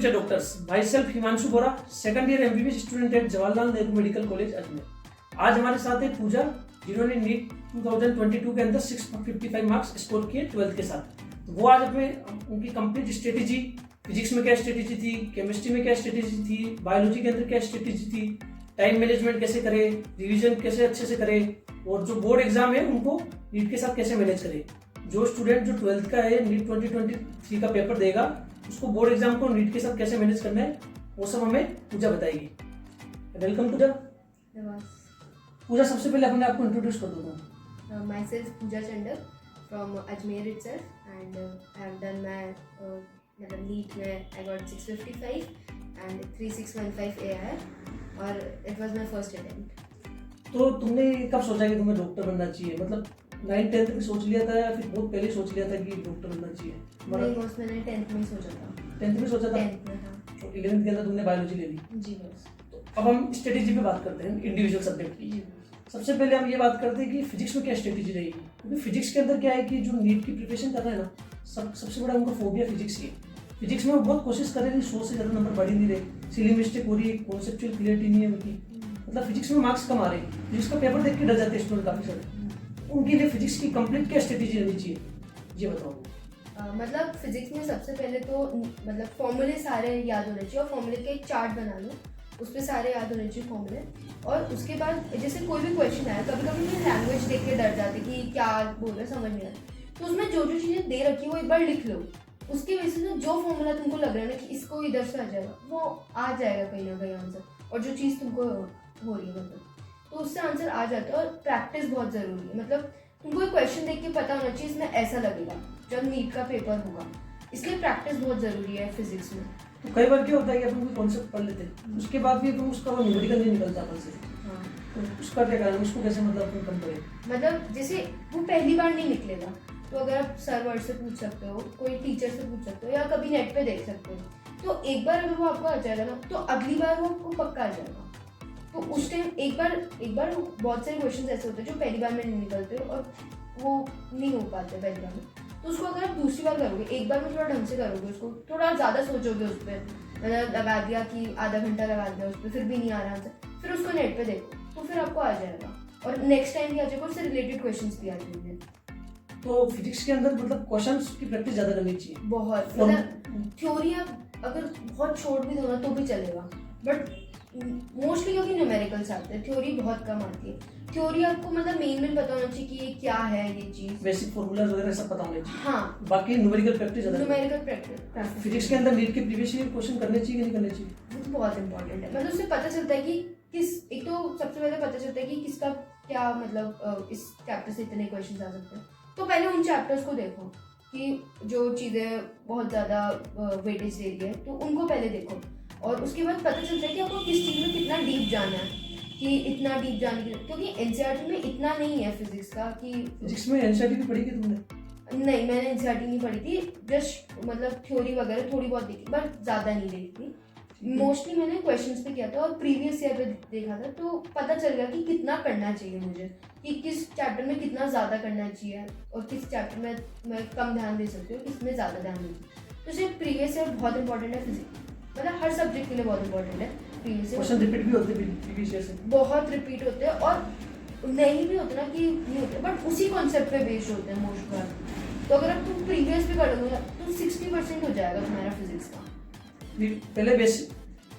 Future doctors. भाई self Himanshu Bora, second year MBBS student at Jawaharlal Nehru medical college Ajmer. आज हमारे साथ है पूजा, जिन्होंने नीट 2022 के अंदर 655 मार्क्स स्कोर किए 12th के साथ। तो वो आज हमें उनकी कंप्लीट स्ट्रेटेजी, फिजिक्स में क्या स्ट्रेटेजी थी, केमिस्ट्री में क्या स्ट्रेटेजी थी, बायोलॉजी के अंदर क्या स्ट्रेटेजी थी, टाइम मैनेजमेंट कैसे करें, रिवीजन कैसे अच्छे से करें, और जो बोर्ड एग्जाम है उनको नीट के साथ कैसे मैनेज करें। जो स्टूडेंट जो 12th का है, नीट 2023 का पेपर देगा, उसको बोर्ड एग्जाम को नीट के साथ कैसे मैनेज करना है, वो सब हमें पूजा बताएगी। वेलकम पूजा। पूजा, सबसे पहले अपने आप को इंट्रोड्यूस कर दो। Myself Pooja Chandal from Ajmer itself and I have done my मतलब नीट में I got 655 and 3615 AIR और it was my first attempt। तो तुमने कब सोचा कि तुम्हें डॉक्टर बनना चाहिए? मतलब 9th-10th में सोच लिया था या फिर बहुत पहले सोच लिया था कि डॉक्टर बनना चाहिए? नहीं, बस मैंने 10th में सोचा था। 10th में सोचा था? 10th में, हाँ। तो 11th के अंदर तुमने बायोलॉजी ले ली? जी बस। तो अब हम स्ट्रेटेजी पे बात करते हैं, इंडिविजुअल सब्जेक्ट की। सबसे पहले हम ये बात करते हैं कि फिजिक्स में क्या स्ट्रेटेजी रहेगी, क्योंकि फिजिक्स के अंदर क्या है कि जो नीट की प्रिपरेशन कर रहे हैं ना, सबसे बड़ा उनका फोबिया फिजिक्स ही है। फिजिक्स में वो बहुत कोशिश कर रहे हैं, 100 से ज़्यादा नंबर बढ़ ही नहीं रहे, सिली मिस्टेक हो रही है, कॉन्सेप्चुअल क्लियरिटी नहीं है उनकी, मतलब फिजिक्स में मार्क्स कम आ रहे हैं। फिजिक्स का पेपर देख के डर जाते हैं स्टूडेंट काफ़ी सारे। उनके लिए फिजिक्स की कंप्लीट क्या स्ट्रेटेजी रहनी चाहिए, ये बताओ। मतलब फिजिक्स में सबसे पहले तो मतलब फॉर्मूले सारे याद होने चाहिए और फॉर्मूले के एक चार्ट बना लो, उस पर सारे याद होने चाहिए फॉर्मूले। और उसके बाद जैसे कोई भी क्वेश्चन आया, कभी कभी मैं लैंग्वेज देख के डर जाती कि क्या बोल रहे समझ नहीं आता, तो उसमें जो जो चीज़ें दे रखी है वो एक बार लिख लो। उसकी वजह से ना जो फॉर्मूला तुमको लग रहा है ना कि इसको इधर से आ जाएगा, वो आ जाएगा कहीं ना कहीं आंसर, और जो चीज़ तुमको हो रही है मतलब, तो उससे आंसर आ जाता है। और प्रैक्टिस बहुत ज़रूरी है, मतलब तुमको एक क्वेश्चन देख के पता होना चाहिए इसमें ऐसा लगेगा जब नीट का पेपर होगा, इसलिए प्रैक्टिस बहुत ज़रूरी है फिजिक्स में। तो कई बार क्या होता है कि अपन कोई कॉन्सेप्ट पढ़ लेते हैं, उसके बाद भी अपन उसका वो न्यूमेरिकल नहीं निकलता अपन से। हाँ, तो उसका क्या कारण, उसको कैसे मतलब अपन कम करें? मतलब जैसे वो पहली बार नहीं निकलेगा, तो अगर आप सर वर्ड से पूछ सकते हो, कोई टीचर से पूछ सकते हो, या कभी नेट पे देख सकते हो, तो एक बार अगर वो आपको आ जाएगा ना, तो अगली बार वो आपको पक्का आ जाएगा। तो उस टाइम एक बार बहुत सारे क्वेश्चन ऐसे होते हैं जो पहली बार में नहीं निकलते और वो नहीं हो पाते पहली बार में, तो उसको अगर आप दूसरी बार करोगे, एक बार में थोड़ा ढंग से करोगे, उसको थोड़ा ज़्यादा सोचोगे उस पर, मतलब लगा दिया कि आधा घंटा लगा दिया उस पर, फिर भी नहीं आ रहा आंसर, फिर उसको नेट पे देखो, तो फिर आपको आ जाएगा, और नेक्स्ट टाइम भी आ जाएगा, उससे रिलेटेड क्वेश्चन भी आ जाएंगे। तो फिजिक्स के अंदर मतलब क्वेश्चंस की प्रैक्टिस ज़्यादा करनी चाहिए बहुत, मतलब थ्योरी आप अगर बहुत छोड़ भी दो ना तो भी चलेगा, बट मोस्टली क्योंकि न्यूमेरिकल्स आते हैं, थ्योरी बहुत कम आती है। थ्योरी आपको मतलब मेन पता होना चाहिए कि ये क्या है, ये चीज़, बेसिक फॉर्मूलाज वगैरह सब पता होने चाहिए। हाँ, बाकी न्यूमेरिकल प्रैक्टिस ज़्यादा। न्यूमेरिकल प्रैक्टिस फिजिक्स के अंदर नीट के प्रीवियस ईयर क्वेश्चन करने चाहिए कि नहीं करने चाहिए? वो तो बहुत इंपॉर्टेंट है, मतलब उससे पता चलता है कि किस, एक तो सबसे पहले पता चलता है कि किसका क्या, मतलब इस चैप्टर से इतने क्वेश्चन आ सकते हैं, तो पहले उन चैप्टर्स को देखो कि जो चीज़ें बहुत ज़्यादा वेटेज दे रही है, तो उनको पहले देखो, और उसके बाद पता चलता है कि आपको किस चीज़ में कितना डीप जाना है, कि इतना डीप जाने की, क्योंकि एनसीईआरटी में इतना नहीं है फिजिक्स का कि। फिजिक्स में एनसीईआरटी भी पढ़ी थी तुमने? नहीं, मैंने एनसीईआरटी नहीं पढ़ी थी, जस्ट मतलब थ्योरी वगैरह थोड़ी बहुत देखी, बट ज़्यादा नहीं देखी थी। मोस्टली मैंने क्वेश्चंस पे किया था और प्रीवियस ईयर पे देखा था, तो पता चल गया कि कितना करना चाहिए मुझे, कि किस चैप्टर में कितना ज़्यादा करना चाहिए और किस चैप्टर में मैं कम ध्यान दे सकती हूँ, किसमें ज़्यादा ध्यान दे सकती हूँ। तो सिर्फ प्रीवियस ईयर बहुत इंपॉर्टेंट है फिजिक्स, मतलब हर सब्जेक्ट के लिए बहुत इंपॉर्टेंट है प्रीवियस ईयर। क्वेश्चन रिपीट भी होते हैं प्रीवियस ईयर से? बहुत रिपीट होते हैं, और नहीं भी होते ना कि नहीं होते, बट उसी कॉन्सेप्ट पे बेस्ड होते हैं मोस्ट बार। तो अगर आप तुम प्रीवियस भी कर लोगे तो 60% हो जाएगा तुम्हारा फिजिक्स का। पहले बेसिक,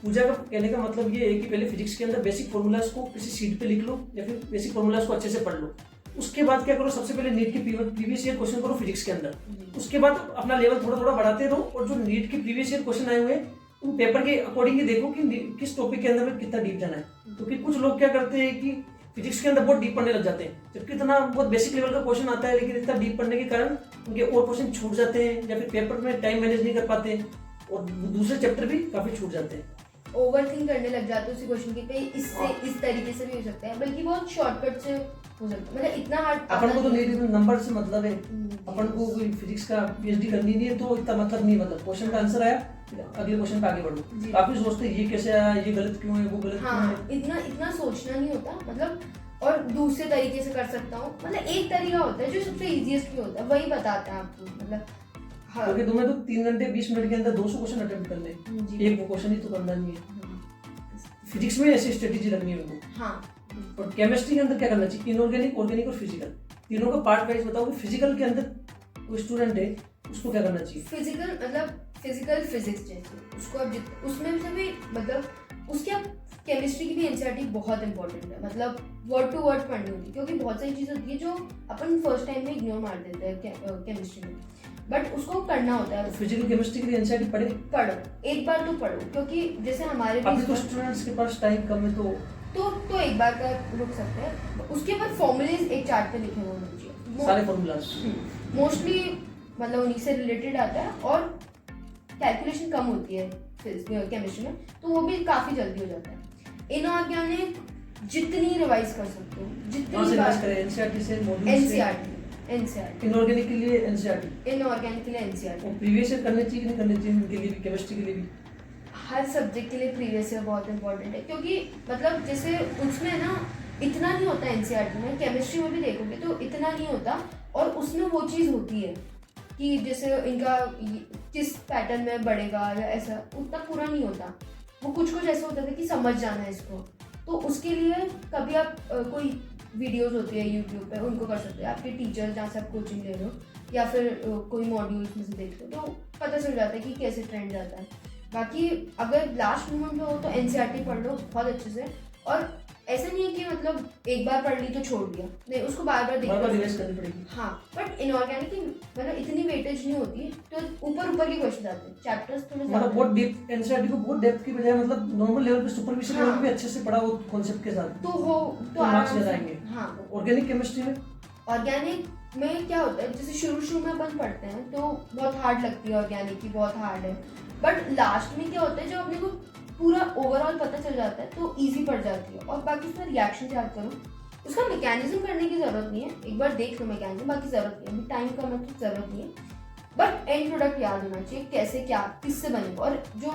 पूजा का कहने का मतलब ये है कि पहले फिजिक्स के अंदर बेसिक फॉर्मूलाज को किसी शीट पे लिख लो, या फिर बेसिक फॉर्मूलाज को अच्छे से पढ़ लो। उसके बाद क्या करो, सबसे पहले नीट के प्रीवियस ईयर क्वेश्चन करो फिजिक्स के अंदर, उसके बाद अपना लेवल थोड़ा थोड़ा बढ़ाते रहो, और जो नीट के प्रीवियस ईयर क्वेश्चन आए हुए हैं उन पेपर के अकॉर्डिंग ही देखो कि किस टॉपिक के अंदर में कितना डीप जाना है। क्योंकि कुछ लोग क्या करते हैं कि फिजिक्स के अंदर बहुत डीप पढ़ने लग जाते हैं, जबकि इतना बहुत बेसिक लेवल का क्वेश्चन आता है, लेकिन इतना डीप पढ़ने के कारण उनके और क्वेश्चन छूट जाते हैं, या फिर पेपर में टाइम मैनेज नहीं कर पाते, और दूसरे चैप्टर भी काफी छूट जाते हैं। ओवर थिंक करने लग जाते हैं उसी क्वेश्चन की, पे इससे इस तरीके से भी हो सकता है, बल्कि बहुत शॉर्टकट से हो सकता है, मतलब इतना हार्ड। अपन को तो नीट नंबर से मतलब है, अपन को कोई फिजिक्स का पीएचडी करनी नहीं है, तो इतना मतलब नहीं, मतलब क्वेश्चन का आंसर आया अगले क्वेश्चन पे आगे बढ़ो। काफी सोचते हैं ये कैसे आया, ये गलत क्यों है, वो गलत क्यों है। इतना सोचना नहीं होता, मतलब और दूसरे तरीके से कर सकता हूँ, मतलब एक तरीका होता है जो सबसे इजीएस्ट भी होता है, वही बताता है आपको, मतलब हाँ। क्योंकि तुम्हें तो 3 घंटे 20 मिनट के अंदर 200 क्वेश्चन अटेम्प्ट करने हैं। जी। एक वो क्वेश्चन ही तो करना नहीं है। फिजिक्स में ऐसी स्ट्रेटेजी रखनी है उनको। हाँ। और केमिस्ट्री के अंदर क्या करना चाहिए, इनऑर्गेनिक, ऑर्गेनिक और फिजिकल, तीनों का पार्ट वाइज बताओ कि फिजिकल के अंदर कोई स्टूडेंट है उसको क्या करना चाहिए। फिजिकल मतलब फिजिकल फिजिक्स जैसे उसको अब उसमें से भी मतलब उसके अब केमिस्ट्री की भी एनसीईआरटी बहुत इंपॉर्टेंट है, मतलब वर्ड टू वर्ड पढ़नी होती है, क्योंकि बहुत सारी चीज़ होती है जो अपन फर्स्ट टाइम में इग्नोर मार देते हैं केमिस्ट्री में, बट उसको करना होता है। फिजिकल केमिस्ट्री के लिए एनसीईआरटी पढ़ो, एक बार तो पढ़ो, क्योंकि जैसे हमारे अभी तो स्टूडेंट्स के पास टाइम कम है तो एक बार का रुक सकते हैं। उसके बाद फॉर्मूलेज एक चार्ट पे लिखे हुए होने चाहिए, सारे फॉर्मूलाज मोस्टली मतलब उन्हीं से रिलेटेड आता है, और कैलकुलेशन कम होती है केमिस्ट्री में, तो वो भी काफ़ी जल्दी हो जाता है। इनऑर्गेनिक जितनी रिवाइज कर सकते हो, जितनी बार करें, एनसीईआरटी से, एनसीईआरटी इनऑर्गेनिक के लिए एनसीईआरटी, इनऑर्गेनिक के लिए एनसीईआरटी। प्रीवियस ईयर करने चाहिए कि नहीं करने चाहिए, इनके लिए भी, केमिस्ट्री के लिए भी। हर सब्जेक्ट के लिए प्रीवियस ईयर बहुत इंपॉर्टेंट है, क्योंकि मतलब जैसे उसमें ना इतना नहीं होता एनसीईआरटी में, केमिस्ट्री में भी देखोगे तो इतना नहीं होता, और उसमें वो चीज़ होती है कि जैसे इनका किस पैटर्न में बढ़ेगा या ऐसा, उतना पूरा नहीं होता। वो कुछ ऐसा होता था कि समझ जाना है इसको, तो उसके लिए कभी आप कोई वीडियोस होती है यूट्यूब पे, उनको कर सकते हो, आपके टीचर जहाँ से आप कोचिंग ले रहे हो, या फिर कोई मॉड्यूल्स में से देख लो, तो पता चल जाता है कि कैसे ट्रेंड जाता है। बाकी अगर लास्ट मोमेंट में हो तो एनसीईआरटी पढ़ लो बहुत अच्छे से, और ऐसा नहीं है कि मतलब एक बार पढ़ ली तो छोड़ दिया, नहीं, उसको बार बार रिवाइज करनी पड़ेगी। हाँ, बट इनऑर्गेनिक की मतलब इतनी वेटेज नहीं होती, तो ऊपर के क्वेश्चन आते हैं, चैप्टर्स थोड़े मतलब बहुत डीप, एनसीईआरटी को बहुत डेप्थ की बजाय मतलब नॉर्मल लेवल पे, सुपरफिशियल लेवल पे भी अच्छे से पढ़ा वो कॉन्सेप्ट के साथ, तो मार्क्स ज्यादा आएंगे। हाँ। ऑर्गेनिक केमिस्ट्री में, ऑर्गेनिक में क्या होता है, जैसे शुरू में अपन पढ़ते हैं तो बहुत हार्ड लगती है, ऑर्गेनिक की बहुत हार्ड है, बट लास्ट में क्या होता है, जब अपने को पूरा ओवरऑल पता चल जाता है तो इजी पड़ जाती है। और बाकी उसमें रिएक्शन याद करो, उसका मैकेनिज्म करने की ज़रूरत नहीं है, एक बार देख लो मैकेनिज्म, बाकी ज़रूरत नहीं है, अभी टाइम कम है तो ज़रूरत नहीं है, बट एंड प्रोडक्ट याद होना चाहिए, कैसे क्या किससे बनेगा। और जो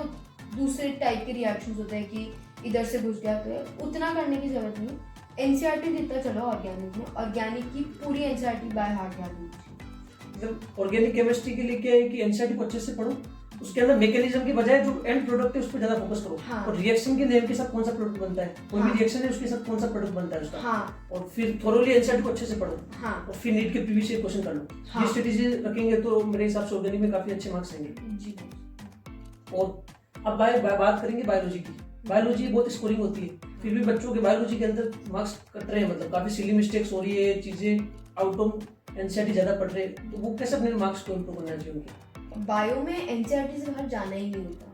दूसरे टाइप के रिएक्शंस होते हैं कि इधर से घुस गया, तो उतना करने की ज़रूरत नहीं है। एनसीईआरटी जितना चलो ऑर्गेनिक में, ऑर्गेनिक की पूरी एनसीईआरटी बाय हार्ट याद होनी चाहिए। मतलब ऑर्गेनिक केमिस्ट्री के लिए क्या है कि एनसीईआरटी को अच्छे से पढ़ो, उसके अंदर मैकेनिज्म की बजाय जो एंड प्रोडक्ट है उस पर ज्यादा फोकस करो। हाँ। और रिएक्शन के नेम के साथ कौन सा प्रोडक्ट बनता है, कोई भी रिएक्शन है उसके साथ कौन सा प्रोडक्ट बनता है उसका। हाँ। और फिर थोरोली एनसीईआरटी को अच्छे से पढ़ो। हाँ। और फिर नीट के प्रीवियस ईयर क्वेश्चन कर लो। हाँ। ये स्ट्रेटेजी रखेंगे तो मेरे हिसाब से ऑर्गेनिक में काफी अच्छे मार्क्स आएंगे जी। और अब बात करेंगे बायोलॉजी की। बायोलॉजी बहुत स्कोरिंग होती है, फिर भी बच्चों के बायोलॉजी के अंदर मार्क्स कट रहे हैं, मतलब काफी सिली मिस्टेक्स हो रही है, चीजें आउट ऑफ एनसीईआरटी ज्यादा पढ़ रहे हैं, तो वो कैसे अपने मार्क्स को इम्प्रूव करना चाहिए उनके। बायो में एनसीईआरटी से बाहर जाना ही नहीं होता,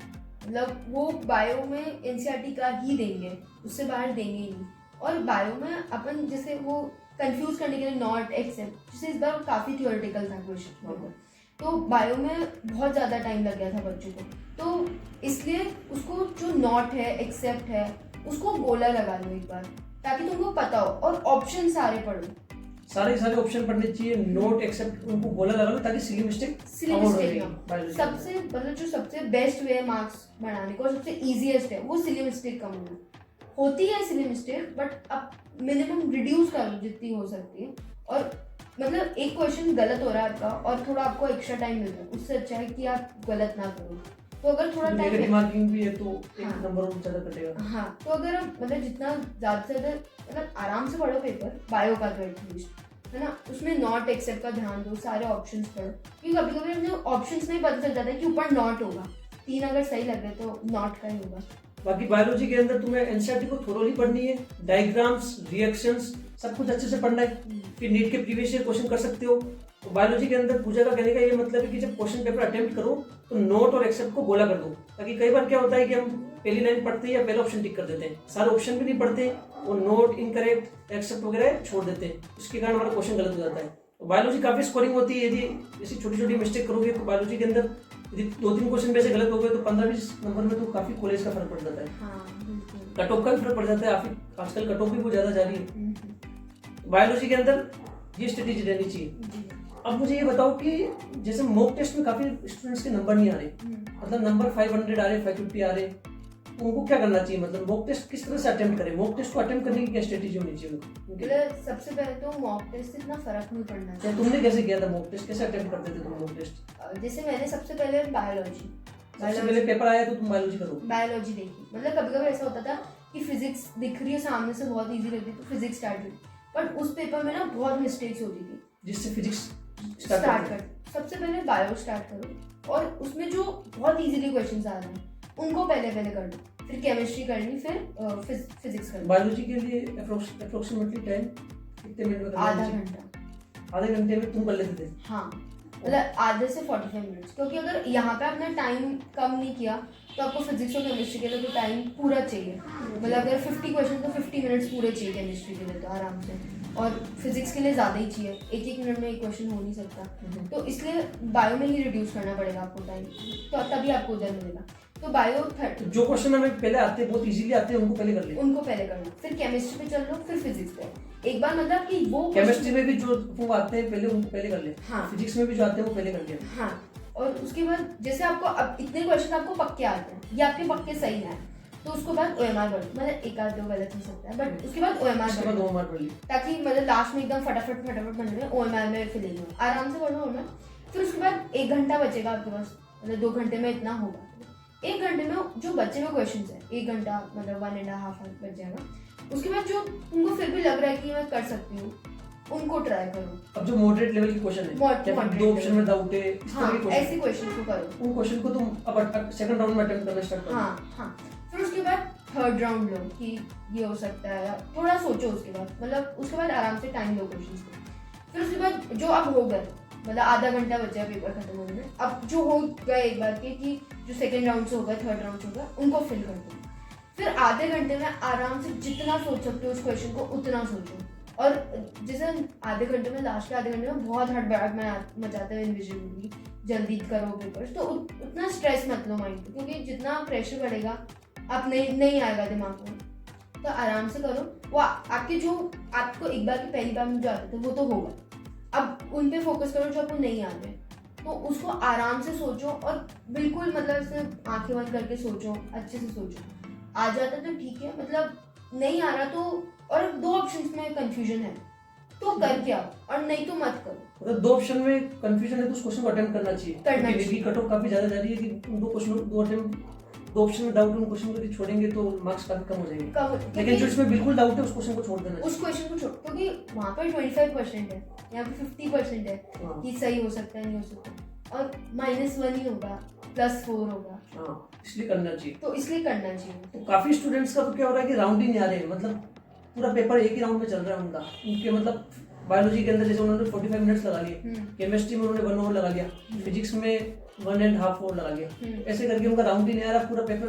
मतलब वो बायो में एनसीईआरटी का ही देंगे, उससे बाहर देंगे ही नहीं। और बायो में अपन जैसे वो कंफ्यूज करने के लिए नॉट एक्सेप्ट, जैसे इस बार काफ़ी थियोरेटिकल था क्वेश्चन, तो बायो में बहुत ज़्यादा टाइम लग गया था बच्चों को, तो इसलिए उसको जो नॉट है एक्सेप्ट है उसको गोला लगा लो एक बार, ताकि तुमको पता हो, और ऑप्शन सारे पढ़ो, सारे ऑप्शन पढ़ने चाहिए, नोट एक्सेप्ट उनको बोला लगा लो, ताकि सिली मिस्टेक सबसे मतलब जो सबसे बेस्ट वे है मार्क्स बढ़ाने को और सबसे इजीएस्ट है वो सिली मिस्टेक कम होना। होती है सिली मिस्टेक, बट अब मिनिमम रिड्यूस कर लो जितनी हो सकती है। और मतलब एक क्वेश्चन गलत हो रहा है आपका और थोड़ा आपको एक्स्ट्रा टाइम मिल रहा है, उससे अच्छा है कि आप गलत ना करो। तो अगर थोड़ा टाइम मार्किंग भी है तो एक नंबर और ज्यादा कटेगा। हाँ, तो अगर आप मतलब जितना ज़्यादा से ज़्यादा मतलब आराम से पढ़ो पेपर, बायो का तो एटलीस्ट, है ना, उसमें नॉट एक्सेप्ट का ध्यान दो, सारे ऑप्शंस पढ़ो, क्योंकि कभी कभी हमें ऑप्शंस में ही पता चल जाता है कि ऊपर नॉट होगा, 3 अगर सही लग रहे तो नॉट का ही होगा। बाकी बायोलॉजी के अंदर तुम्हें एनसीईआरटी को थोरोली पढ़नी है, डायग्राम्स, रिएक्शंस सब कुछ अच्छे से पढ़ना है, फिर नीट के प्रीवियस ईयर क्वेश्चन कर सकते हो। तो बायोलॉजी के अंदर पूजा का कहने का ये मतलब है कि जब क्वेश्चन पेपर अटेम्प्ट करो तो नोट और एक्सेप्ट को गोला कर दो, ताकि कई बार क्या होता है कि हम पहली लाइन पढ़ते हैं या पहला ऑप्शन टिक कर देते हैं, सारे ऑप्शन भी नहीं पढ़ते और नोट, इनकरेक्ट, एक्सेप्ट वगैरह छोड़ देते हैं, उसके कारण हमारा क्वेश्चन गलत हो जाता है। तो बायोलॉजी काफी स्कोरिंग होती है, यदि ऐसी छोटी छोटी मिस्टेक करोगे तो बायोलॉजी के अंदर यदि 2-3 क्वेश्चन वैसे गलत हो गए तो 15-20 नंबर में तो काफी कॉलेज का फर्क पड़ जाता है। हाँ, कट ऑफ का भी फर्क पड़ जाता है, आजकल कट ऑफ भी बहुत ज्यादा जा रही है। बायोलॉजी के अंदर ये स्ट्रेटेजी रहनी चाहिए। अब मुझे ये बताओ कि जैसे मॉक टेस्ट में काफी स्टूडेंट्स के नंबर नहीं आ रहे, मतलब नंबर 500 आ रहे, 550 आ रहे, उनको क्या करना चाहिए, मतलब मॉक टेस्ट किस तरह से अटेम्प्ट करें, मॉक टेस्ट को अटेम्प्ट करने की क्या स्ट्रेटेजी होनी चाहिए उनको? मतलब सबसे पहले तो मॉक टेस्ट से इतना फर्क नहीं पड़ना तो चाहिए। तुमने कैसे किया था मॉक टेस्ट, कैसे अटेम्प्ट करते थे तुम मॉक टेस्ट? जैसे मैंने सबसे पहले सबसे पहले पेपर आया तो तुम बायोलॉजी करो? बायोलॉजी देखी, मतलब कभी कभी ऐसा होता था कि फिजिक्स दिख रही है सामने से बहुत इजी लगती तो फिजिक्स स्टार्ट हुई, बट उस पेपर में ना बहुत मिस्टेक्स होती थी जिससे फिजिक्स स्टार्ट कर। सबसे पहले बायो स्टार्ट करो और उसमें जो बहुत इजीली क्वेश्चंस आ रहे हैं उनको पहले कर लो, फिर केमिस्ट्री करनी, फिर फिजिक्स करनी। बायोलॉजी के लिए अप्रोक्सीमेटली टाइम कितने मिनट में करना चाहिए? आधे घंटे में तुम कर लेते थे? हाँ, मतलब आधे से 45 मिनट्स, क्योंकि अगर यहाँ पे आपने टाइम कम नहीं किया तो आपको फिजिक्स और केमिस्ट्री के लिए तो टाइम पूरा चाहिए। मतलब अगर 50 क्वेश्चन तो 50 मिनट्स पूरे चाहिए केमिस्ट्री के लिए तो आराम से, और फिजिक्स के लिए ज़्यादा ही चाहिए, एक मिनट में एक क्वेश्चन हो नहीं सकता। तो इसलिए बायो में ही रिड्यूस करना पड़ेगा आपको टाइम, तो तभी आपको उधर मिलेगा। तो बायो जो क्वेश्चन हमें पहले आते हैं, बहुत इजीली आते हैं, उनको पहले कर ले, उनको पहले कर लो, फिर केमिस्ट्री पे चल लो, फिर फिजिक्स पे। एक बार मतलब कि वो केमिस्ट्री में भी जो वो आते हैं पहले उनको पहले कर ले, हाँ, फिजिक्स में भी जो आते हैं वो पहले कर ले, हाँ। और उसके बाद जैसे आपको अब इतने क्वेश्चन आपको पक्के आते हैं, ये आपके पक्के सही है, तो उसके बाद OMR बढ़, मतलब एक आध दो गलत हो सकता है, बट उसके बाद OMR बढ़, ताकि मतलब लास्ट में एकदम फटाफट बनने में OMR में फिलिंग हो, आराम से बढ़ो OMR। फिर उसके बाद 1 घंटा बचेगा आपके पास, मतलब 2 घंटे में इतना होगा। 1 घंटे में जो बचे हुए क्वेश्चन है, 1 घंटा मतलब 1.5 आवर बच जाएगा। उसके बाद जो तुमको फिर भी लग रहा है कि मैं कर सकती हूँ, उनको ट्राई करो। अब जो मॉडरेट लेवल के क्वेश्चन है, 2 ऑप्शन में डाउट है, हाँ, ऐसे क्वेश्चन को करो, उन क्वेश्चन को तुम अब सेकंड राउंड में अटेम्प्ट करना स्टार्ट करो। हाँ। फिर उसके बाद थर्ड राउंड लो कि ये हो सकता है, थोड़ा सोचो उसके बाद, मतलब उसके बाद आराम से टाइम लो क्वेश्चन को। फिर उसके बाद जो अब हो गए, मतलब आधा घंटा बचा पेपर खत्म होने में, अब जो हो गए एक बार के कि जो सेकंड राउंड से हो गए, थर्ड राउंड से हो गए, उनको फिल कर दो। फिर आधे घंटे में आराम से जितना सोच सकते हो उस क्वेश्चन को उतना सोचो। और जैसे आधे घंटे में, लास्ट के आधे घंटे में बहुत हड़बड़ाहट में मचाते हुए इनविजिबली जल्दी करो पेपर्स, तो उतना स्ट्रेस मत लो माइंड पे, क्योंकि जितना प्रेशर बढ़ेगा आप नहीं आएगा दिमाग में, तो आराम से करो। वो आपके जो आपको एक बार की पहली बार में जो आते थे वो तो होगा, अब उन पे फोकस करो जो आपको नहीं आते, तो उसको आराम से सोचो और बिल्कुल मतलब ऐसे आंखें बंद करके सोचो, अच्छे से सोचो। आ जाता तो ठीक है, मतलब नहीं आ रहा तो, और 2 ऑप्शंस में कंफ्यूजन है तो करके आओ, और नहीं तो मत करो। मतलब 2 ऑप्शन में कंफ्यूजन है तो उस क्वेश्चन को अटेम्प्ट करना चाहिए, क्योंकि कट ऑफ काफी ज्यादा जा रही है कि 2 ऑप्शन में डाउट, उन क्वेश्चन को छोड़ेंगे तो मार्क्स काफी कम हो जाएंगे। लेकिन जो इसमें बिल्कुल डाउट है उस क्वेश्चन को छोड़ देना, उस क्वेश्चन को छोड़, क्योंकि वहाँ पर 25% है, यहाँ पे 50% है कि सही हो सकता है, नहीं हो सकता, और -1 ही होगा, +4 होगा, इसलिए करना चाहिए। तो इसलिए करना चाहिए। तो काफी स्टूडेंट्स का तो क्या हो रहा है कि राउंड ही नहीं आ रहे हैं, मतलब पूरा पेपर एक ही राउंड में चल रहा है उनका, उनके मतलब बायोलॉजी के अंदर जैसे उन्होंने 45 मिनट्स लगा लिए, केमिस्ट्री में उन्होंने 1 आवर लगा लिया, फिजिक्स में 1.5 आवर लगा लिया, ऐसे करके उनका राउंड ही नहीं आ रहा, पूरा पेपर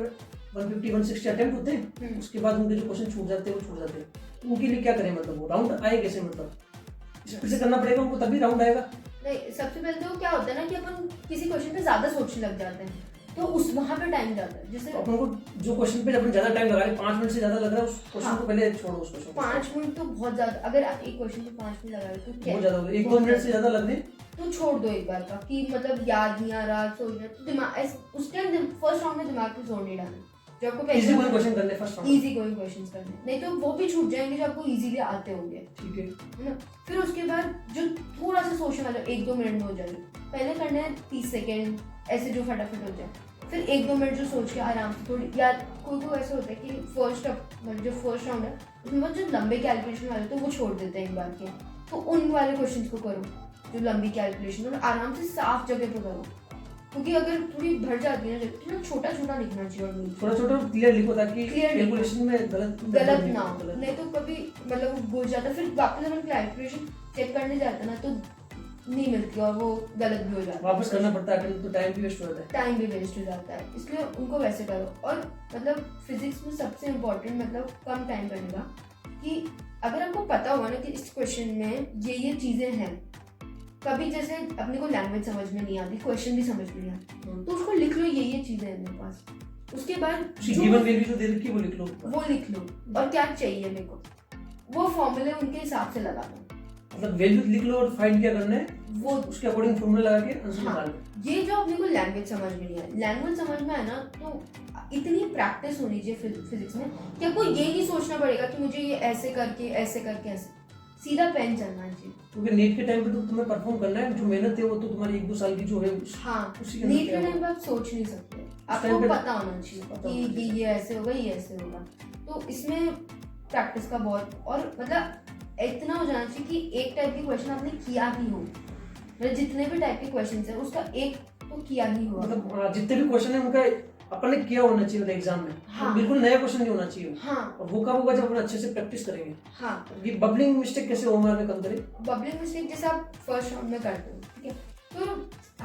150-160 अटेम्प्ट होते हैं, उसके बाद उनके जो क्वेश्चन छूट जाते हैं वो छूट जाते हैं। उनके लिए क्या करें, मतलब वो राउंड आए कैसे, मतलब फिर से करना पड़ेगा उनको तभी राउंड आएगा? नहीं, सबसे पहले तो क्या होता है ना कि अपन किसी क्वेश्चन पे ज्यादा सोचने लग जाते हैं, तो उस वहाँ पे टाइम जाता है। जैसे अपन को जो क्वेश्चन पे अपन ज्यादा टाइम लगा रहे हैं, 5 मिनट से ज्यादा लग रहा है, उस क्वेश्चन को पहले छोड़ो, उस क्वेश्चन को 5 मिनट तो बहुत ज्यादा, अगर आप एक क्वेश्चन पे 5 मिनट लगा रहे हो तो क्या बहुत ज्यादा हो गया, 1-2 मिनट से ज्यादा लग रहे तो छोड़ दो एक बार का, कि मतलब याद नहीं आ रहा, सोच रहे तो दिमाग उस टाइम फर्स्ट राउंड में दिमाग पे जोर नहीं डालना, जो आपको इजी कोई क्वेश्चन करने फर्स्ट राउंड, इजी कोई क्वेश्चंस करने, नहीं तो वो भी छूट जाएंगे जो आपको इजीली आते होंगे, ठीक है ना। फिर उसके बाद जो थोड़ा सा सोचने वाला 1-2 मिनट में हो जाएगा, पहले करना है 30 सेकेंड ऐसे जो फटाफट हो जाए, फिर 1-2 मिनट जो सोच के आराम से थोड़ी, या कोई ऐसे होता है कि मतलब जो फर्स्ट राउंड है उसमें बहुत जो लंबे कैलकुलेशन वाले तो वो छोड़ देते हैं एक बार के, तो उन वाले क्वेश्चन को करो जो लंबी कैलकुलेशन, और आराम से साफ जगह पे करो, क्योंकि अगर थोड़ी भर जाती है ना, छोटा छोटा लिखना चाहिए, और थोड़ा छोटा क्लियर लिखो ताकि कैलकुलेशन में गलत ना हो, नहीं तो कभी मतलब वो भूल जाता, फिर वापस अगर कैलकुलेशन चेक करने जाता ना तो नहीं मिलती और वो गलत भी हो जाता है, वापस करना पड़ता है, तो टाइम भी वेस्ट हो जाता है, इसलिए उनको वैसे करो। और मतलब फिजिक्स में सबसे इम्पोर्टेंट मतलब कम टाइम करने का, कि अगर आपको पता होगा ना कि इस क्वेश्चन में ये चीजें हैं, कभी जैसे अपने को लैंग्वेज समझ में नहीं आती, क्वेश्चन भी समझ में नहीं आती, तो उसको लिख लो ये चीजें हैं मेरे पास, उसके बाद गिवन वैल्यू जो दे रखी है वो लिख लो, और क्या चाहिए मेरे को, वो फॉर्मूले उनके हिसाब से लगा दो, मतलब वैल्यू लिख लो और फाइंड क्या करना है वो उसके अकॉर्डिंग फॉर्मूला लगा के आंसर निकाल लो। ये जो अपने को लैंग्वेज समझ में नहीं आया, लैंग्वेज समझ में आया ना तो इतनी प्रैक्टिस होनी चाहिए फिजिक्स में कि आपको ये नहीं सोचना पड़ेगा कि मुझे ये ऐसे करके ऐसे सीधा पेन चलना चाहिए। क्योंकि नीट के टाइम पे तो तुम्हें परफॉर्म करना है, जो मेहनत है वो तो तुम्हारी 1-2 साल की जो है हाँ, उसी नीट के टाइम पे आप सोच नहीं सकते, आपको पता होना चाहिए कि ये ऐसे होगा, ये ऐसे होगा। तो इसमें प्रैक्टिस का बहुत, और मतलब इतना हो जाना चाहिए कि एक टाइप की क्वेश्चन आपने किया ही हो, मतलब जितने भी टाइप के क्वेश्चन है उसका एक तो किया ही हो, मतलब जितने भी क्वेश्चन है उनका अपन ने किया होना चाहिए एग्जाम में। हाँ, बिल्कुल नया क्वेश्चन नहीं होना चाहिए। हाँ, और वो कब होगा जब अपन अच्छे से प्रैक्टिस करेंगे। हाँ, ये बबलिंग मिस्टेक कैसे ओएमआर में कम करें? बबलिंग मिस्टेक जैसे आप फर्स्ट राउंड में करते हो, ठीक है, तो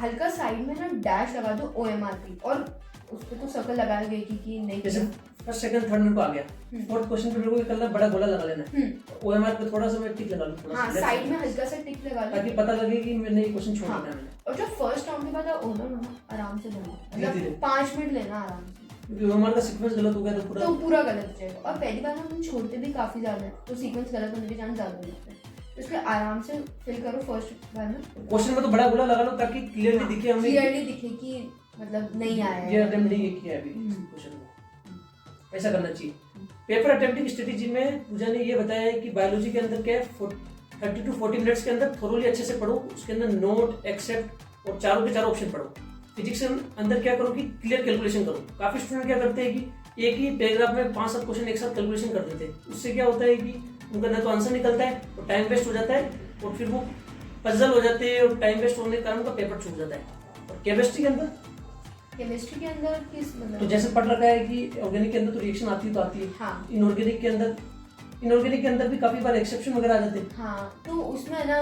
हल्का साइड में ना डैश लगा दो ओएमआर पे, और उस पे तो सर्कल लगाया गया कि नहीं, जैसे फर्स्ट सेकंड थर्ड मेरे को आ गया, फोर्थ क्वेश्चन पे मेरे को करना बड़ा गोला लगा लेना है, ओएमआर पे थोड़ा सा मैं टिक लगा लूं, थोड़ा हाँ, साइड में हल्का सा टिक लगा लो ताकि पता लगे कि मैंने ये क्वेश्चन छोड़ हाँ, दिया मैंने। और जो फर्स्ट राउंड के बाद ओनर होना आराम से बनना, मतलब 5 मिनट लेना आराम से, क्योंकि ओएमआर का सीक्वेंस गलत हो गया तो पूरा गलत हो जाएगा। और पहली बार हम छोड़ते भी काफी ज्यादा है, तो सीक्वेंस गलत होने के चांस ज्यादा हो जाते हैं, तो इसलिए आराम से फिल करो फर्स्ट बार में। क्वेश्चन में तो बड़ा गोला लगा लो ताकि क्लियरली दिखे हमें, क्लियरली दिखे कि मतलब नहीं आया है, ये अटेम्प्ट नहीं किया अभी क्वेश्चन को, ऐसा करना चाहिए। पेपर अटेम्प्टिंग स्ट्रेटेजी में पूजा ने ये बताया है कि बायोलॉजी के अंदर क्या है, 30 to 40 मिनट्स के अंदर थोरोली अच्छे से पढ़ो, उसके अंदर नोट, एक्सेप्ट और चारों के चारों ऑप्शन पढ़ो। फिजिक्स के अंदर क्या करो कि क्लियर कैलकुलेशन करो। काफी स्टूडेंट क्या करते हैं कि एक ही पैराग्राफ में 5-7 क्वेश्चन एक साथ कैलकुलेशन कर देते हैं, उससे क्या होता है कि उनका ना तो आंसर निकलता है और टाइम वेस्ट हो जाता है, और फिर वो पजल हो जाते हैं और टाइम वेस्ट होने के कारण उनका पेपर छूट जाता है। और केमिस्ट्री के अंदर किस मतलब तो जैसे पढ़ रखा है कि ऑर्गेनिक के अंदर तो रिएक्शन आती है तो आती है, हाँ। इनऑर्गेनिक के अंदर भी काफी बार एक्सेप्शन वगैरह आ जाते हैं, हाँ, तो उसमें ना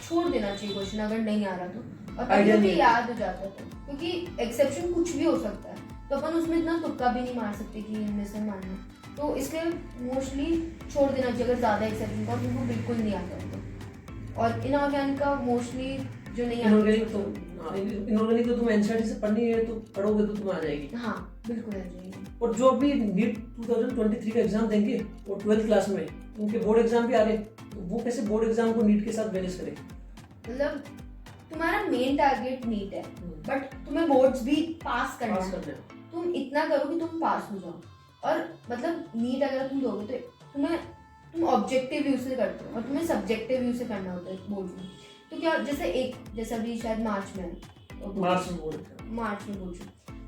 छोड़ देना चाहिए क्वेश्चन अगर नहीं आ रहा तो, और कभी याद हो जाता है, क्योंकि एक्सेप्शन कुछ भी हो सकता है, तो अपन उसमें इतना तुक्का भी नहीं मार सकते कि इनमें से मारना, तो इसलिए मोस्टली छोड़ देना चाहिए अगर ज्यादा एक्सेप्शन का तुमको बिल्कुल नहीं आता तो। और इनऑर्गेनिक का मोस्टली जो नहीं आता, इनऑर्गेनिक तो तुम एनसीईआरटी से पढ़नी है तो पढ़ोगे तो तुम्हें आ जाएगी, हाँ बिल्कुल आ जाएगी। और जो अभी नीट 2023 का एग्जाम देंगे और 12th क्लास में उनके बोर्ड एग्जाम भी आ रहे, तो वो कैसे बोर्ड एग्जाम को नीट के साथ मैनेज करें? मतलब तुम्हारा मेन टारगेट नीट है, बट तुम्हें बोर्ड्स भी पास करना है, तुम इतना करो कि तुम पास हो जाओ। और मतलब नीट अगर तुम दोगे तो तुम ऑब्जेक्टिव व्यू से करते हो और तुम्हें सब्जेक्टिव व्यू से करना होता है बोर्ड में। तो क्या जैसे अभी शायद मार्च में बोर्ड,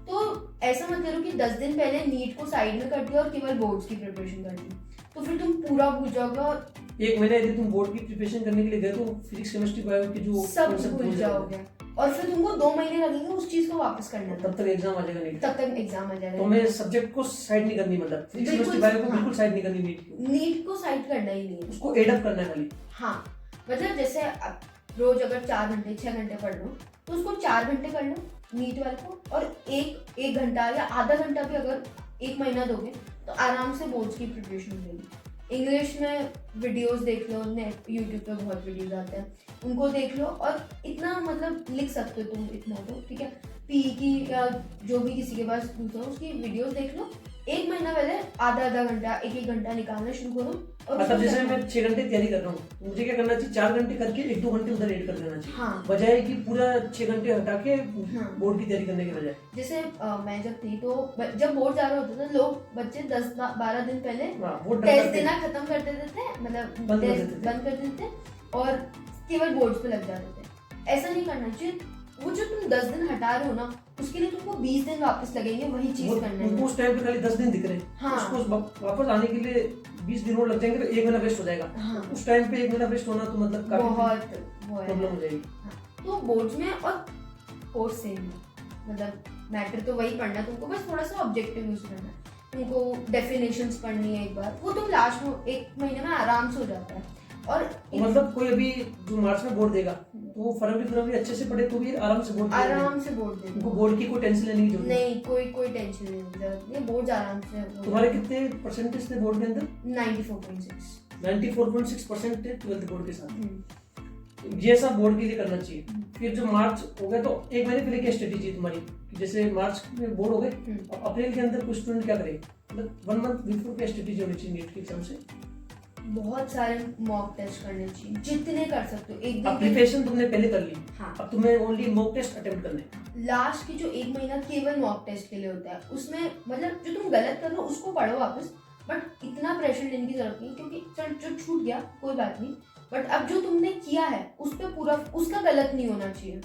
तो ऐसा मत करो कि 10 दिन पहले नीट को साइड में कर दिया और केवल बोर्ड्स की प्रिपरेशन कर दी, तो फिर तुम पूरा भूल जाओगे। और 1 महीना यदि तुम बोर्ड की प्रिपरेशन करने के लिए गए तो फिजिक्स केमिस्ट्री बायो की जो सब भूल जाओगे, और फिर तुमको 2 महीने लगेंगे उस चीज को वापस करने में, तब तक एग्जाम आ जाएगा नीट, तो हमें सब्जेक्ट को साइड नहीं करनी, मतलब फिजिक्स केमिस्ट्री बायो को बिल्कुल साइड नहीं करनी, नीट को साइड करना ही नहीं है, उसको एड अप करना है खाली। हाँ, मतलब जैसे रोज अगर 4 घंटे 6 घंटे पढ़ लो तो उसको 4 घंटे कर लो नीट वाले को, और एक घंटा या आधा घंटा भी अगर 1 महीना दोगे तो आराम से बोर्ड्स की प्रिपरेशन हो जाएगी। इंग्लिश में वीडियोस देख लो, नेट यूट्यूब पे बहुत वीडियोस आते हैं, उनको देख लो और इतना मतलब लिख सकते हो तुम इतना, तो ठीक है, पी की या जो भी किसी के पास पूछो उसकी वीडियोस देख लो, 1 महीना पहले आधा घंटा 1 घंटा निकालना शुरू करो। और मतलब जैसे मैं 6 घंटे तैयारी कर रहा हूँ, मुझे क्या करना चाहिए, 4 घंटे करके 1-2 घंटे उधर ऐड कर देना चाहिए, हाँ, बजाय कि पूरा 6 घंटे हटा के बोर्ड की तैयारी करने के बजाय। जैसे मैं जब थी तो जब बोर्ड जा रहे होते थे लोग बच्चे 10-12 दिन पहले टेस्ट देना खत्म कर देते थे, मतलब बंद कर देते थे और केवल बोर्ड्स पे लग जाते थे। ऐसा नहीं करना चाहिए, वो जो तुम 10 दिन हटा रहे हो ना उसके लिए तुमको 20 दिन वापस लगेंगे वही चीज करने में। उस टाइम पे खाली 10 दिन दिख रहे हैं, हाँ, उसको वापस आने के लिए 20 दिन और लग जाएंगे तो 1 महीना वेस्ट हो जाएगा, हाँ, उस टाइम पे 1 महीना वेस्ट होना तो मतलब काफी बहुत प्रॉब्लम हो जाएगी। हाँ, तो बोर्ड्स में और कोर्स सेम मतलब मैटर तो वही पढ़ना, तुमको बस थोड़ा सा ऑब्जेक्टिव यूज करना है, तुमको डेफिनेशंस पढ़नी है एक बार, वो तुम लास्ट में 1 महीने में आराम से हो जाता है। और मतलब कोई अभी जो मार्च में बोर्ड देगा तो वो फरवरी अच्छे से पढ़े तो भी आराम से बोर्ड देगा, उनको बोर्ड की कोई टेंशन लेने की जरूरत नहीं, कोई टेंशन नहीं जरूरत नहीं, बोर्ड आराम से। तुम्हारे कितने परसेंटेज थे बोर्ड के अंदर? 94.6 थे 12th बोर्ड के साथ। ये सब बोर्ड के लिए करना चाहिए। फिर जो मार्च हो गया तो 1 महीने पहले क्या स्ट्रेटेजी है तुम्हारी, जैसे मार्च में बोर्ड हो गए, अप्रैल के अंदर कुछ स्टूडेंट क्या करे, मतलब 1 मंथ बिफोर क्या स्ट्रेटेजी होनी चाहिए नीट के एग्जाम से? बहुत सारे मॉक टेस्ट करने चाहिए, जितने कर सकते हो एक दिन प्रिपरेशन तुमने पहले कर ली, हाँ, अब तुम्हें ओनली मॉक टेस्ट अटेम्प्ट करने हैं। लास्ट की जो 1 महीना केवल मॉक टेस्ट के लिए होता है, उसमें मतलब जो तुम गलत कर रहे हो उसको पढ़ो वापस, बट इतना प्रेशर लेने की जरूरत नहीं, क्योंकि चल जो छूट गया कोई बात नहीं, बट अब जो तुमने किया है उस पर पूरा उसका गलत नहीं होना चाहिए,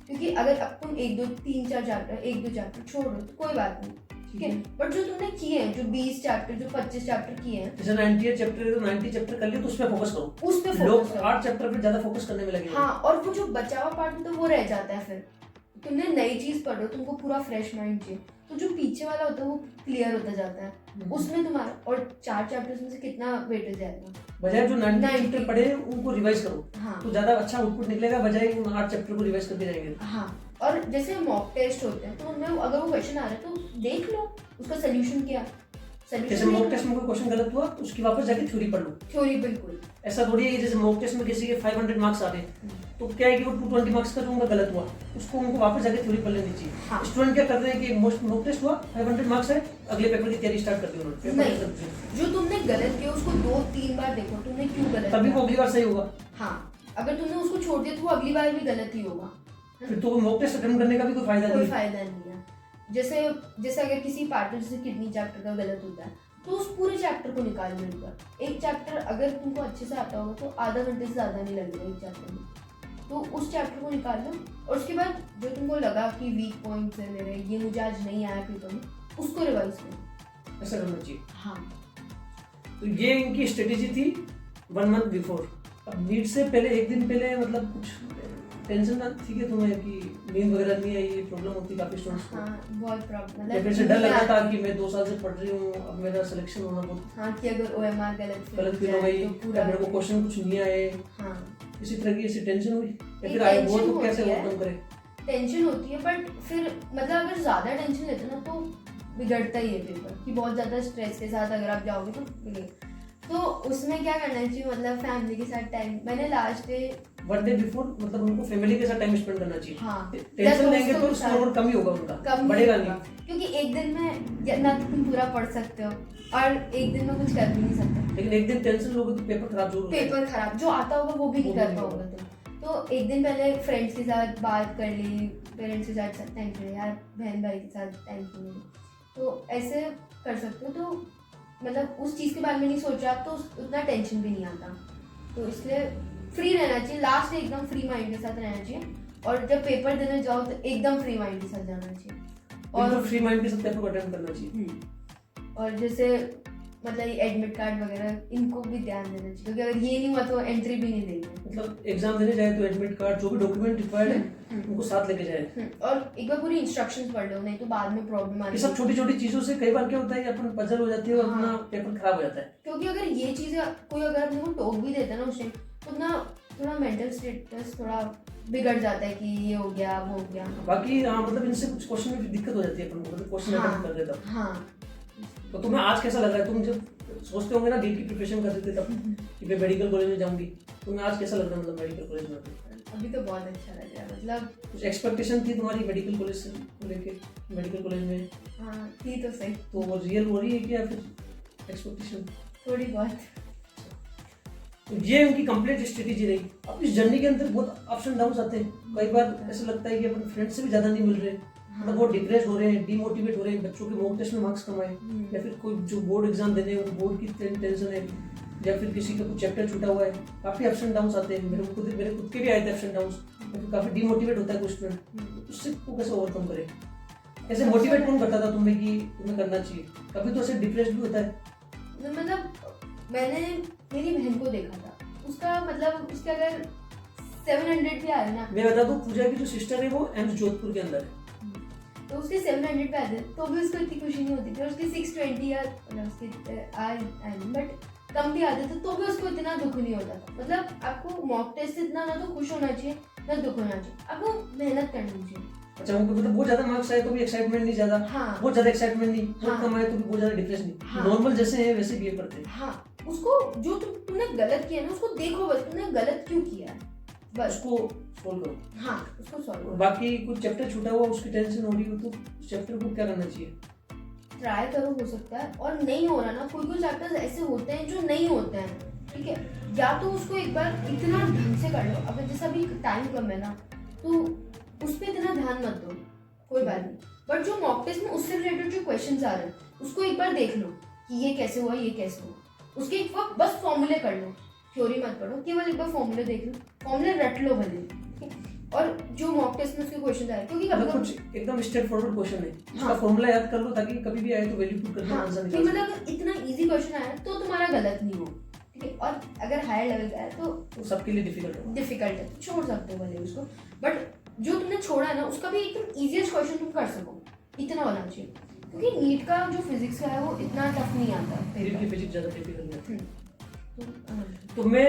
क्योंकि अगर अब तुम 1 2 3 4 चैप्टर 1 2 चैप्टर छोड़ दो तो कोई बात नहीं, ठीक है, बट जो तुमने किए हैं, जो 20 चैप्टर जो 25 चैप्टर किए हैं, जैसे 90 चैप्टर है तो 90 चैप्टर कर लिए तो उस पर फोकस करो, उस पे लोग फोकस 8 चैप्टर पे ज्यादा फोकस करने में लगे हैं। हाँ, और वो जो बचा हुआ पार्ट तो वो रह जाता है, फिर तुमने नई चीज पढ़ो, तुमको पूरा फ्रेश माइंड चाहिए, तो जो पीछे वाला होता है वो क्लियर होता जाता है उसमें तुम्हारा, और 4 चैप्टर्स में से कितना वेटेज जाएगा, बजाय जो 90 90 चैप्टर पढ़े हैं, उनको रिवाइज करो, हाँ तो ज्यादा अच्छा आउटपुट निकलेगा, बजाय उन 8 चैप्टर को रिवाइज करते जाएंगे। हाँ। और जैसे मॉक टेस्ट होते हैं तो उनमें अगर वो क्वेश्चन आ रहा है तो देख लो उसका सोल्यूशन क्या, जैसे मॉक टेस्ट में कोई क्वेश्चन गलत हुआ तो उसकी वापस जाके थ्योरी पढ़ लो। थ्योरी बिल्कुल, ऐसा थोड़ी है कि जैसे मॉक टेस्ट में किसी के 500 मार्क्स आ रहे तो क्या है कि वो 220 मार्क्स का जो उनका गलत हुआ उसको उनको वापस जाके थ्योरी पढ़ लेनी चाहिए। हाँ। स्टूडेंट क्या करते हैं कि मॉक टेस्ट हुआ 500 मार्क्स है, अगले पेपर की तैयारी स्टार्ट कर दी उन्होंने, नहीं, जो तुमने गलत किया उसको 2-3 बार देखो तुमने क्यों गलत तभी किया। वो अगली बार सही होगा। हाँ, अगर तुमने उसको छोड़ दिया तो वो अगली बार भी गलत ही होगा, फिर तो मॉक टेस्ट अटेम्प्ट करने का भी कोई फायदा कोई नहीं। फायदा नहीं है। जैसे अगर किसी पार्ट में जैसे किडनी चैप्टर का गलत होता है तो उस पूरे चैप्टर को निकाल मिलकर, एक चैप्टर अगर तुमको अच्छे से आता होगा तो आधा घंटे से ज़्यादा नहीं लगेगा एक चैप्टर में, तो उस चैप्टर को निकाल लो, और उसके बाद जो तुमको लगा कि वीक पॉइंट्स है मेरे, ये मुझे आज नहीं आया पेपर में, उसको रिवाइज करो। ऐसा करना चाहिए। हाँ, तो ये इनकी स्ट्रेटेजी थी 1 मंथ बिफोर। अब नीट से पहले 1 दिन पहले मतलब कुछ टेंशन थी कि तुम्हें कि नींद वगैरह नहीं आई, ये प्रॉब्लम होती काफी स्टूडेंट्स को। हाँ, बहुत प्रॉब्लम, या फिर से डर लग रहा था कि मैं 2 साल से पढ़ रही हूँ, अब मेरा सिलेक्शन होना बहुत हाँ, कि अगर OMR गलत फील हो गई, या मेरे को क्वेश्चन कुछ नहीं आए, हाँ, इसी तरह की ऐसी टेंशन हुई, या फिर ये आए वो टेंशन तो कैसे होती है। ओवरकम करे। टेंशन होती है, बट फिर मतलब अगर ज़्यादा टेंशन लेते ना तो बिगड़ता ही है पेपर, कि बहुत ज़्यादा स्ट्रेस के साथ अगर आप जाओगे तो बिगड़ेगा। तो उसमें क्या करना चाहिए, मतलब फैमिली के साथ टाइम, मैंने लास्ट डे 1 डे बिफोर मतलब उनको फैमिली के साथ टाइम स्पेंड करना चाहिए। हाँ, टेंशन लेंगे तो स्कोर कम ही होगा उनका, कम बढ़ेगा होगा, नहीं। क्योंकि एक दिन में ना तो तुम पूरा पढ़ सकते हो और एक दिन में कुछ कर भी नहीं सकते, लेकिन एक दिन टेंशन लोगे तो पेपर खराब जरूर होगा। पेपर खराब जो आता होगा वो भी नहीं कर पाओगे तुम। तो एक दिन पहले फ्रेंड्स के साथ बात कर ली, पेरेंट्स के साथ टाइम चाहिए यार, बहन भाई के साथ टाइम चाहिए, तो ऐसे कर सकते हो। तो मतलब उस चीज़ के बारे में नहीं सोचा तो उतना टेंशन भी नहीं आता, तो इसलिए फ्री रहना चाहिए, लास्ट में एकदम फ्री माइंड के साथ रहना चाहिए, और जब पेपर देने जाओ तो एकदम फ्री माइंड के साथ जाना चाहिए, और फ्री माइंड के साथ पेपर को अटेम्प्ट करना चाहिए। और जैसे मतलब ये एडमिट कार्ड वगैरह इनको भी ध्यान देना चाहिए, क्योंकि अगर ये नहीं हुआ तो एंट्री भी नहीं देंगे। मतलब एग्जाम देने जाए तो एडमिट कार्ड जो भी डॉक्यूमेंट रिक्वायर्ड है उनको साथ लेके जाए, और एक बार पूरी इंस्ट्रक्शंस पढ़ लो, नहीं तो बाद में प्रॉब्लम आती ये सब छोटी छोटी चीजों से कई बार क्या होता है कि अपन पजल हो जाती है और अपना पेपर खराब हो जाता है। क्योंकि अगर ये चीज़ें कोई अगर अपने को टोक भी देता है ना उस टाइम, तो अपना थोड़ा मेंटल स्टेटस थोड़ा बिगड़ जाता है कि ये हो गया वो हो गया। बाकी हाँ मतलब इनसे कुछ क्वेश्चन में दिक्कत हो जाती है अपन को, मतलब क्वेश्चन अटेम्प्ट कर देता। हाँ, तो तुम्हें आज कैसा लग रहा है, तुम जब सोचते होंगे ना नीट की प्रिपरेशन कर देते तब कि मैं मेडिकल कॉलेज में जाऊंगी, तुम्हें आज कैसा लग रहा है मतलब मेडिकल कॉलेज में? अभी तो बहुत अच्छा लग रहा है, मतलब कुछ एक्सपेक्टेशन थी तुम्हारी मेडिकल कॉलेज से को लेके, मेडिकल कॉलेज में हाँ थी तो सही, तो वो रियल हो रही है कि या फिर एक्सपेक्टेशन? थोड़ी बहुत। तो ये उनकी कंप्लीट स्ट्रेटेजी रही। अब इस जर्नी के अंदर बहुत अप्स एंड डाउन्स आते हैं, कई बार ऐसा लगता है कि अपन फ्रेंड से भी ज़्यादा नहीं मिल रहे, मतलब वो डिप्रेस हो रहे हैं, डिमोटिवेट हो रहे हैं, बच्चों के मॉक टेस्ट में मार्क्स कमाए, या फिर कोई जो बोर्ड एग्जाम देने हैं बोर्ड की टेंशन है, या फिर किसी का कुछ चैप्टर छूटा हुआ है, काफ़ी अप्स एंड डाउन्स आते हैं। मेरे खुद के भी आए थे अप्स एंड डाउन्स, काफ़ी डिमोटिवेट होता है कुछ स्टूडेंट, उससे को कैसे ओवरकम करे? ऐसे मोटिवेट कौन करता था तुम्हें कि तुम्हें करना चाहिए? कभी तो ऐसे डिप्रेस भी होता है। मतलब मैंने मेरी बहन को देखा था, उसका मतलब उसके अगर 700 भी आए ना, मैं बता दूं पूजा की जो सिस्टर है वो एम्स जोधपुर के अंदर है, तो उसके 700 पे आते तो भी उसको इतनी खुशी नहीं होती थी, और उसके 620 या मतलब उसके आई बट कम भी आते थे तो भी उसको इतना दुख नहीं होता था। मतलब आपको मॉक टेस्ट से इतना ना तो खुश होना चाहिए ना दुख होना चाहिए, आपको मेहनत करनी चाहिए। अच्छा उनको मतलब बहुत ज्यादा मार्क्स आए तो भी एक्साइटमेंट नहीं ज्यादा, हाँ, बहुत ज्यादा एक्साइटमेंट नहीं, बहुत हाँ, कम आए तो भी बहुत ज्यादा डिप्रेस नहीं, हाँ, नॉर्मल जैसे है वैसे बिहेव करते हैं। हाँ, उसको जो तुमने गलत किया ना उसको देखो, बस तुमने गलत क्यों किया है बस उसको सॉल्व करो। हाँ, उसको सॉल्व करो। बाकी कुछ चैप्टर छूटा हुआ उसकी टेंशन हो रही हो तो उस चैप्टर को क्या करना चाहिए? ट्राई करो, हो सकता है, और नहीं हो रहा ना, कोई चैप्टर्स ऐसे होते हैं जो नहीं होते हैं, ठीक है, या तो उसको एक बार इतना ढंग से कर लो, अगर जैसा अभी टाइम कम है ना तो उस पर इतना ध्यान मत दो, कोई बात नहीं, बट जो मॉक टेस्ट में उससे रिलेटेड जो क्वेश्चंस आ रहे हैं उसको एक बार देख लो कि ये कैसे हुआ, ये कैसे हुआ, उसके एक बार बस फॉर्मूले कर लो, थ्योरी मत पढ़ो, केवल एक बार फॉर्मूले देख लो, फॉर्मूले रट लो भले, ठीक है? और जो मॉक टेस्ट में उसके क्वेश्चन आए, क्योंकि कभी कुछ एकदम स्ट्रेट फॉरवर्ड क्वेश्चन है, उसका फॉर्मूला याद कर लो ताकि कभी भी आए तो वैल्यू पुट करके आंसर निकाल मतलब अगर इतना इजी क्वेश्चन आया तो तुम्हारा गलत नहीं हो, ठीक है, और अगर हायर लेवल का है तो सबके लिए डिफिकल्ट है तो छोड़ सकते हो भले उसको, बट जो तुमने छोड़ा है ना उसका भी एकदम इजीएस्ट क्वेश्चन तुम कर सको, इतना होना चाहिए, क्योंकि नीट का जो फिजिक्स का है वो इतना टफ नहीं आता, नीट की फिजिक्स ज्यादा डिफिकल्ट है। तो मैं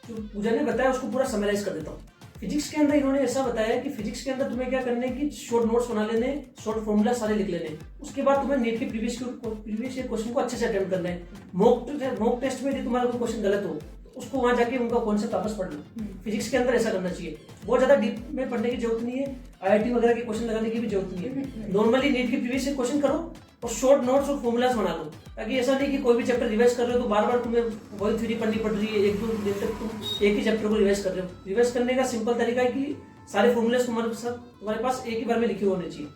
जो पूजा ने बताया उसको पूरा समराइज कर देता हूँ। फिजिक्स के अंदर इन्होंने ऐसा बताया कि फिजिक्स के अंदर तुम्हें क्या करना है कि शॉर्ट नोट्स बना लेने, शॉर्ट फॉर्मूला सारे लिख लेने, उसके बाद तुम्हें नीट के प्रीवियस ईयर क्वेश्चन को अच्छे से अटेम्प्ट करना है। मॉक टेस्ट में यदि तुम्हारा कोई क्वेश्चन गलत हो उसको वहां जाके उनका कॉन्सेप्ट वापस पढ़ लो। फिजिक्स के अंदर ऐसा करना चाहिए, बहुत ज्यादा डीप में पढ़ने की जरूरत नहीं है, आईआईटी वगैरह के क्वेश्चन लगाने की भी जरूरत नहीं है। नॉर्मली नीट के प्रीवियस ईयर क्वेश्चन करो और शॉर्ट नोट्स और फॉर्मूलाज बना लो, ताकि ऐसा नहीं कि कोई भी चैप्टर रिवाइज कर रहे हो तो बार बार तुम्हें वही थ्योरी पढ़नी पड़ रही है, एक दो दिन तक तुम एक ही चैप्टर को रिवाइज कर रहे हो। रिवाइज करने का सिंपल तरीका है कि सारे फॉर्मूलाज तुम्हारे पास एक ही बार में लिखे होने चाहिए।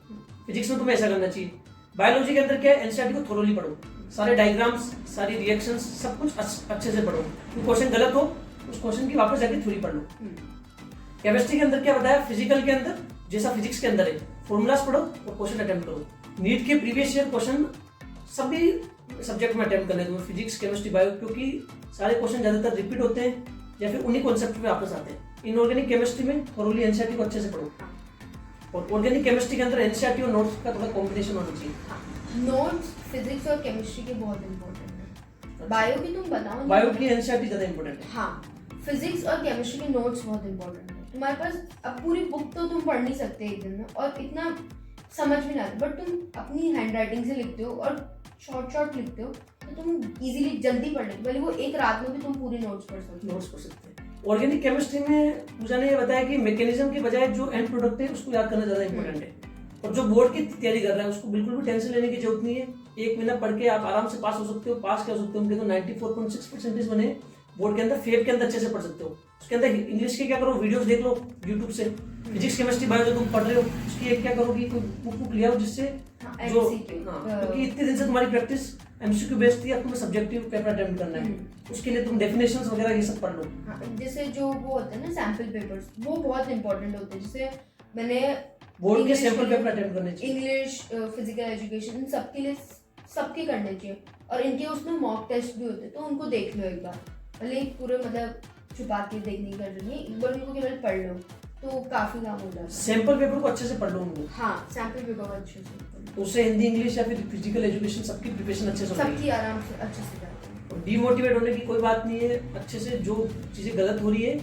फिजिक्स में तुम्हें ऐसा करना चाहिए। बायोलॉजी के अंदर क्या है, एनसीईआरटी को थोरोली पढ़ो, सारे डायग्राम्स, सारी रिएक्शंस, सब कुछ अच्छे से पढ़ो। क्वेश्चन गलत हो उस क्वेश्चन की वापस जाके थ्योरी पढ़ लो। केमिस्ट्री के अंदर क्या बताया, फिजिकल के अंदर जैसा फिजिक्स के अंदर है, फॉर्मूलाज पढ़ो और क्वेश्चन अटेम्प्ट करो। नीट के प्रीवियस ईयर क्वेश्चन सभी सब्जेक्ट में अटेम्प्ट करने तुम्हें, फिजिक्स, केमिस्ट्री, बायो, क्योंकि सारे क्वेश्चन ज्यादातर रिपीट होते हैं या फिर उन्हीं कॉन्सेप्ट पे वापस आते हैं। इनऑर्गेनिक केमिस्ट्री में थोरोली एनसीईआरटी को अच्छे से पढ़ो, और ऑर्गेनिक केमिस्ट्री के अंदर एनसीईआरटी और नोट्स का थोड़ा कॉम्बिनेशन होना चाहिए। नोट्स फिजिक्स और केमिस्ट्री के बहुत इंपॉर्टेंट है, बायो की तुम बताओ, बायो की एनसीईआरटी ज्यादा इंपॉर्टेंट है। हाँ, फिजिक्स और केमिस्ट्री के नोट्स बहुत इंपॉर्टेंट है। तुम्हारे पास अब पूरी बुक तो तुम पढ़ नहीं सकते एक दिन में, और इतना समझ में नहीं आता, बट तुम अपनी हैंड राइटिंग से लिखते हो और शॉर्ट लिखते हो तो तुम इजीली जल्दी पढ़ लेते, भले वो एक रात में भी तुम पूरी नोट्स पढ़ सकते हैं। ऑर्गेनिक केमिस्ट्री में पूजा ने ये बताया कि मैकेनिज्म के बजाय जो एंड प्रोडक्ट है उसको याद करना ज्यादा इंपॉर्टेंट है, और जो बोर्ड की तैयारी कर रहा है उसको बिल्कुल भी टेंशन लेने की जरूरत नहीं है। एक महीना पढ़ के आप आराम से पास हो सकते हो। पास क्या हो सकते हो, उनके तो 94.6% बने बोर्ड के अंदर, फेब के अंदर अच्छे से पढ़ सकते हो। उसके अंदर इंग्लिश के क्या करो, वीडियोस देख लो यूट्यूब से। फिजिक्स, केमिस्ट्री, बायो जो तुम पढ़ रहे हो उसकी एक क्या करो कि कोई बुक लिया हो जिससे जो क्योंकि इतने दिन से तुम्हारी प्रैक्टिस एमसीक्यू बेस्ड थी, अब तुम्हें सब्जेक्टिव पेपर अटेम्प्ट करना है, उसके लिए तुम डेफिनेशंस वगैरह ये सब पढ़ लो। जैसे जो वो होते हैं ना सैंपल पेपर्स, वो बहुत इंपॉर्टेंट होते हैं। जैसे मैंने बोर्ड के सैंपल पेपर अटेम्प्ट करने चाहिए, इंग्लिश, फिजिकल एजुकेशन, इन सबके लिए सबके करने चाहिए, और इनके उसमें मॉक टेस्ट भी होते हैं, तो उनको देख लो एक बार, भले पूरे मतलब छुपा के देखने की जरूरत नहीं, एक बार उनको केवल पढ़ लो तो काफी काम हो जाता है। सैंपल पेपर को अच्छे से पढ़ लो उनको। हाँ, सैंपल पेपर को अच्छे से तो उससे हिंदी, इंग्लिश या फिर फिजिकल एजुकेशन सबकी प्रिपरेशन अच्छे से सबकी आराम से अच्छे से जाती है। और डीमोटिवेट होने की कोई बात नहीं है। अच्छे से जो चीजें गलत हो रही है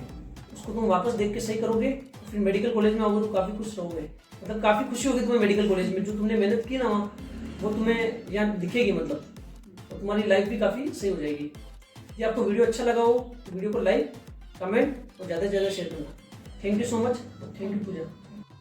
उसको तुम वापस देख के सही करोगे, फिर मेडिकल कॉलेज में आओगे तो काफी खुश रहोगे, मतलब काफी खुशी होगी तुम्हें मेडिकल कॉलेज में। जो तुमने मेहनत की ना वहाँ, वो तुम्हें यहाँ दिखेगी, मतलब तो तुम्हारी लाइफ भी काफी सही हो जाएगी। यदि आपको वीडियो अच्छा लगा हो तो वीडियो को लाइक, कमेंट और ज़्यादा से ज़्यादा शेयर करना। Thank you so much, thank you Puja.